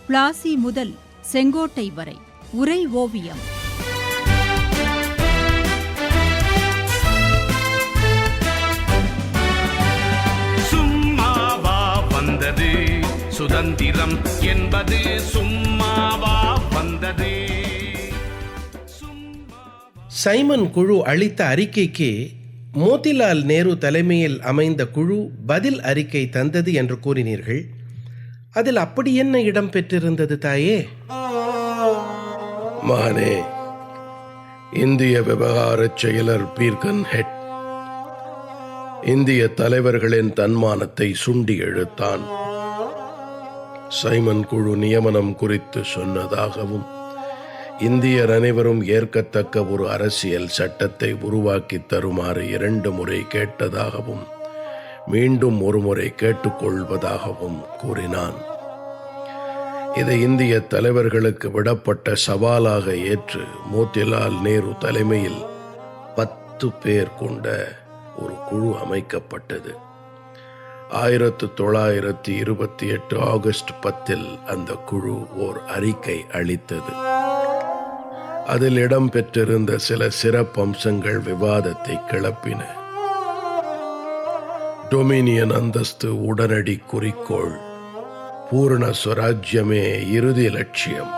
பிளாசி முதல் செங்கோட்டை வரை உரை ஓவியம். சும்மாவா வந்தது சுதந்திரம் என்பது, சும்மாவா வந்தது. சைமன் குழு அளித்த அறிக்கைக்கு மோதிலால் நேரு தலைமையில் அமைந்த குழு பதில் அறிக்கை தந்தது என்று கூறினீர்கள். அதில் அப்படி என்ன இடம் பெற்றிருந்தது தாயே? மகனே, இந்திய விவகார செயலர் பீர்கன் ஹெட் இந்திய தலைவர்களின் தன்மானத்தை சுண்டி இழுத்தான். சைமன் குழு நியமனம் குறித்து சொன்னதாகவும் இந்தியர் அனைவரும் ஏற்கத்தக்க ஒரு அரசியல் சட்டத்தை உருவாக்கி தருமாறு 2 முறை கேட்டதாகவும் மீண்டும் ஒரு முறை கேட்டுக்கொள்வதாகவும் கூறினான். இதை இந்திய தலைவர்களுக்கு விடப்பட்ட சவாலாக ஏற்று மோதிலால் நேரு தலைமையில் 10 பேர் கொண்ட ஒரு குழு அமைக்கப்பட்டது. 1928 ஆகஸ்ட் 10 அந்த குழு ஓர் அறிக்கை அளித்தது. அதில் இடம்பெற்றிருந்த சில சிறப்பம்சங்கள் விவாதத்தை கிளப்பின. டொமினியன் அந்தஸ்து உடனடி குறிக்கோள், பூரண சுவராஜ்யமே இறுதி லட்சியம்,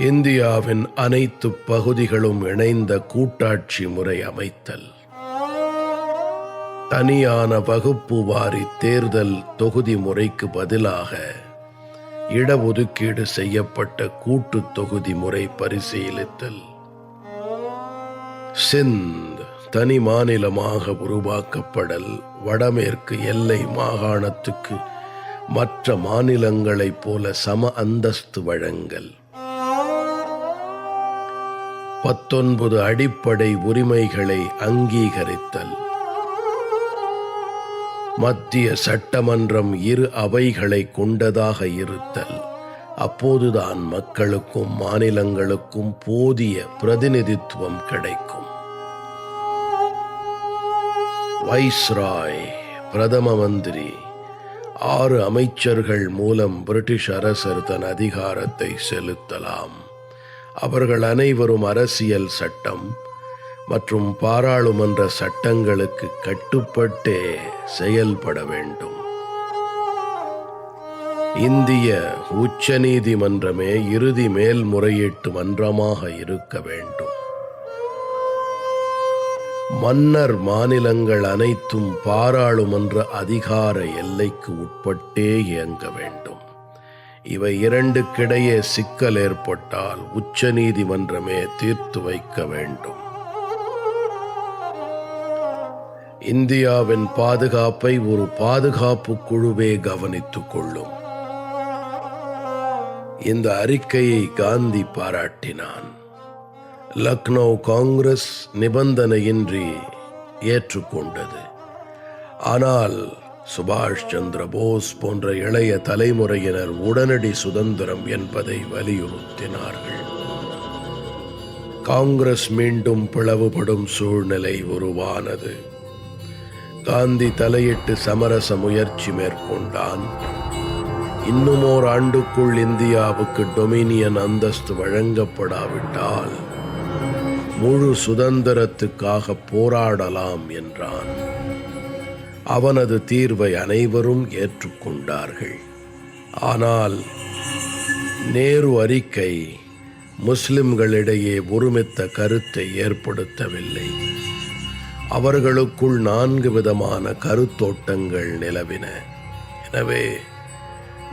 இந்தியாவின் அனைத்து பகுதிகளும் இணைந்த கூட்டாட்சி முறை அமைத்தல், தனியான வகுப்பு வாரி தேர்தல் தொகுதி முறைக்கு பதிலாக இடஒதுக்கீடு செய்யப்பட்ட கூட்டு தொகுதி முறை பரிசீலித்தல், சிந்த் தனி மாநிலமாக உருவாக்கப்படல், வடமேற்கு எல்லை மாகாணத்துக்கு மற்ற மாநிலங்களைப் போல சம அந்தஸ்து வழங்கல், 19 அடிப்படை உரிமைகளை அங்கீகரித்தல், மத்திய சட்டமன்றம் 2 அவைகளை கொண்டதாக இருத்தல், அப்போதுதான் மக்களுக்கும் மாநிலங்களுக்கும் போதிய பிரதிநிதித்துவம் கிடைக்கும். வைஸ்ராய், பிரதம மந்திரி, 6 அமைச்சர்கள் மூலம் பிரிட்டிஷ் அரசர் தன் அதிகாரத்தை செலுத்தலாம். அவர்கள் அனைவரும் அரசியல் சட்டம் மற்றும் பாராளுமன்ற சட்டங்களுக்கு கட்டுப்பட்டே செயல்பட வேண்டும். இந்திய உச்ச நீதிமன்றமே இறுதி மேல்முறையீட்டு மன்றமாக இருக்க வேண்டும். மன்னர் மாநிலங்கள் அனைத்தும் பாராளுமன்ற அதிகார எல்லைக்கு உட்பட்டே இயங்க வேண்டும். இவை 2க்கிடையே சிக்கல் ஏற்பட்டால் உச்ச நீதிமன்றமே தீர்த்து வைக்க வேண்டும். இந்தியாவின் பாதுகாப்பை ஒரு பாதுகாப்பு குழுவே கவனித்துக் கொள்ளும். இந்த அறிக்கையை காந்தி பாராட்டினான். லக்னோ காங்கிரஸ் நிபந்தனையின்றி ஏற்றுக்கொண்டது. ஆனால் சுபாஷ் சந்திர போஸ் போன்ற இளைய தலைமுறையினர் உடனடி சுதந்திரம் என்பதை வலியுறுத்தினார்கள். காங்கிரஸ் மீண்டும் பிளவுபடும் சூழ்நிலை உருவானது. காந்தி தலையிட்டு சமரச முயற்சி மேற்கொண்டான். இன்னும் ஓர் ஆண்டுக்குள் இந்தியாவுக்கு டொமினியன் அந்தஸ்து வழங்கப்படாவிட்டால் முழு சுதந்திரத்துக்காக போராடலாம் என்றான். அவனது தீர்வை அனைவரும் ஏற்றுக்கொண்டார்கள். ஆனால் நேரு அறிக்கை முஸ்லிம்களிடையே ஒருமித்த கருத்தை ஏற்படுத்தவில்லை. அவர்களுக்குள் 4 விதமான கருத்தோட்டங்கள் நிலவின. எனவே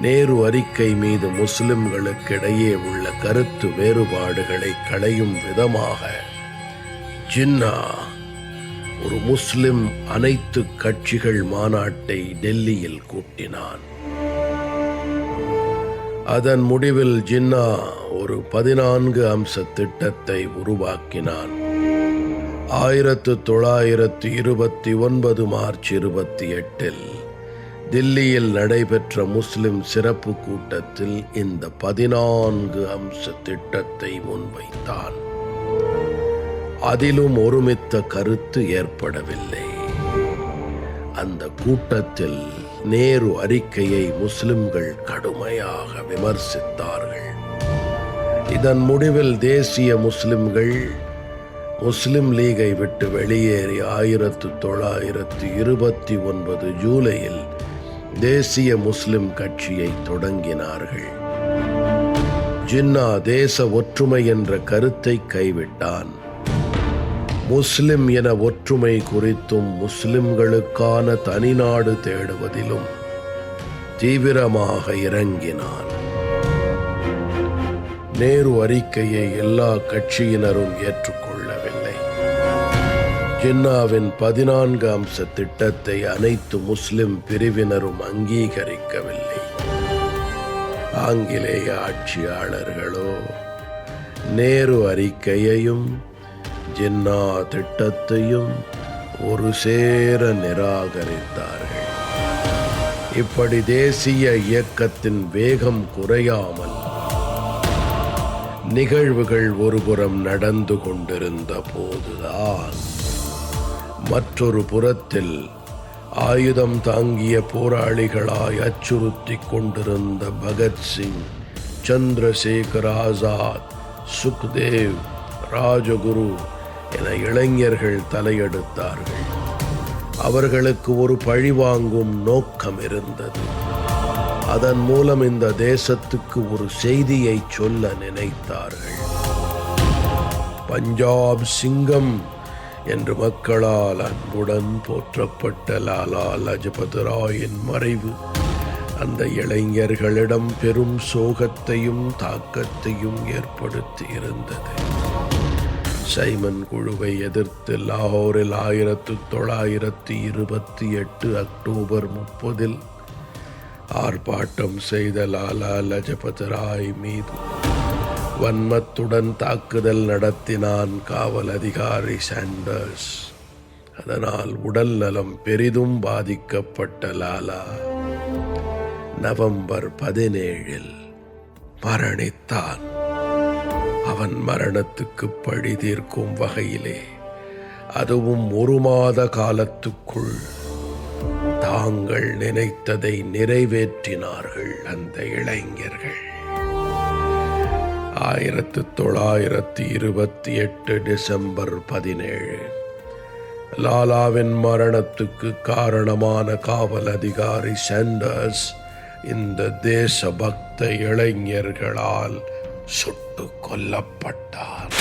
நேரு அறிக்கை மீது முஸ்லிம்களுக்கிடையே உள்ள கருத்து வேறுபாடுகளை களையும் விதமாக ஜின்னா ஒரு முஸ்லிம் அனைத்து கட்சிகள் மாநாட்டை டெல்லியில் கூட்டினான். அதன் முடிவில் ஜின்னா ஒரு 14 அம்ச திட்டத்தை உருவாக்கினான். 1929 மார்ச் 28 தில்லியில் நடைபெற்ற முஸ்லிம் சிறப்பு கூட்டத்தில் இந்த 14 அம்ச திட்டத்தை முன்வைத்தான். அதிலும் ஒருமித்த கருத்து ஏற்படவில்லை. அந்த கூட்டத்தில் நேரு அறிக்கையை முஸ்லிம்கள் கடுமையாக விமர்சித்தார்கள். இதன் முடிவில் தேசிய முஸ்லிம்கள் முஸ்லிம் லீகை விட்டு வெளியேறி 1929 ஜூலையில் தேசிய முஸ்லிம் கட்சியை தொடங்கினார்கள். ஜின்னா தேச ஒற்றுமை என்ற கருத்தை கைவிட்டான். முஸ்லிம் என ஒற்றுமை குறித்தும் முஸ்லிம்களுக்கான தனிநாடு தேடுவதிலும் தீவிரமாக இறங்கினான். நேரு அறிக்கையை எல்லா கட்சியினரும் ஏற்றுக்கொள்ளவில்லை. ஜின்னாவின் 14 அம்ச திட்டத்தை அனைத்து முஸ்லிம் பிரிவினரும் அங்கீகரிக்கவில்லை. ஆங்கிலேய ஆட்சியாளர்களோ நேரு அறிக்கையையும் ஜின்னா திட்டத்தையும் ஒரு சேர நிராகரித்தார்கள். இப்படி தேசிய இயக்கத்தின் வேகம் குறையாமல் நிகழ்வுகள் ஒருபுறம் நடந்து கொண்டிருந்த போதுதான் மற்றொரு புறத்தில் ஆயுதம் தாங்கிய போராளிகளாய் அச்சுறுத்தி கொண்டிருந்த பகத்சிங், சந்திரசேகர் ஆசாத், சுக்தேவ், ராஜகுரு என இளைஞர்கள் தலையெடுத்தார்கள். அவர்களுக்கு ஒரு பழிவாங்கும் நோக்கம் இருந்தது. அதன் மூலம் இந்த தேசத்துக்கு ஒரு செய்தியை சொல்ல நினைத்தார்கள். பஞ்சாப் சிங்கம் என்று மக்களால் அன்புடன் போற்றப்பட்ட லாலா லஜபத் ராயின் மறைவு அந்த இளைஞர்களிடம் பெரும் சோகத்தையும் தாக்கத்தையும் ஏற்படுத்தி இருந்தது. சைமன் குழுவை எதிர்த்து லாகூரில் 1928 அக்டோபர் 30 ஆர்ப்பாட்டம் செய்த லாலா லஜபத் ராய் மீது வன்மத்துடன் தாக்குதல் நடத்தினான் காவல் அதிகாரி சாண்டர்ஸ். அதனால் உடல் நலம் பெரிதும் பாதிக்கப்பட்ட லாலா நவம்பர் 17 மரணித்தான். அவன் மரணத்துக்கு பழி தீர்க்கும் வகையிலே, அதுவும் 1 மாத காலத்துக்குள் தாங்கள் நினைத்ததை நிறைவேற்றினார்கள் அந்த இளைஞர்கள். 1928 டிசம்பர் 17 லாலாவின் மரணத்துக்கு காரணமான காவல் அதிகாரி சாண்டர்ஸ் இந்த தேசபக்த இளைஞர்களால் சுட்டுக் கொல்லப்பட்டார்.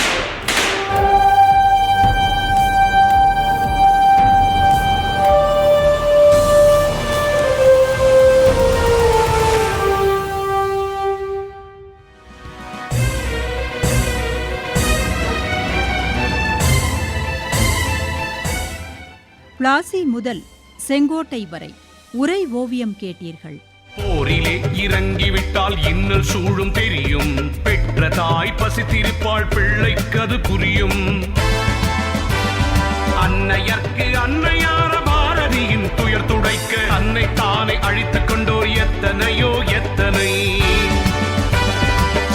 பிளாசி முதல் செங்கோட்டை வரை உரை ஓவியம் கேட்டீர்கள். போரிலே இறங்கிவிட்டால் இன்னல் சூழும் தெரியும். பெற்ற தாய் பசித்திருப்பாள், பிள்ளைக்கது புரியும். அன்னையர்க்கு அன்னையார பாரதியின் துயர் துடைக்க அன்னை தானை அழித்துக் கொண்டோர் எத்தனையோ எத்தனை.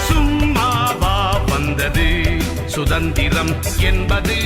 சும்மாவா வந்தது சுதந்திரம் என்பது?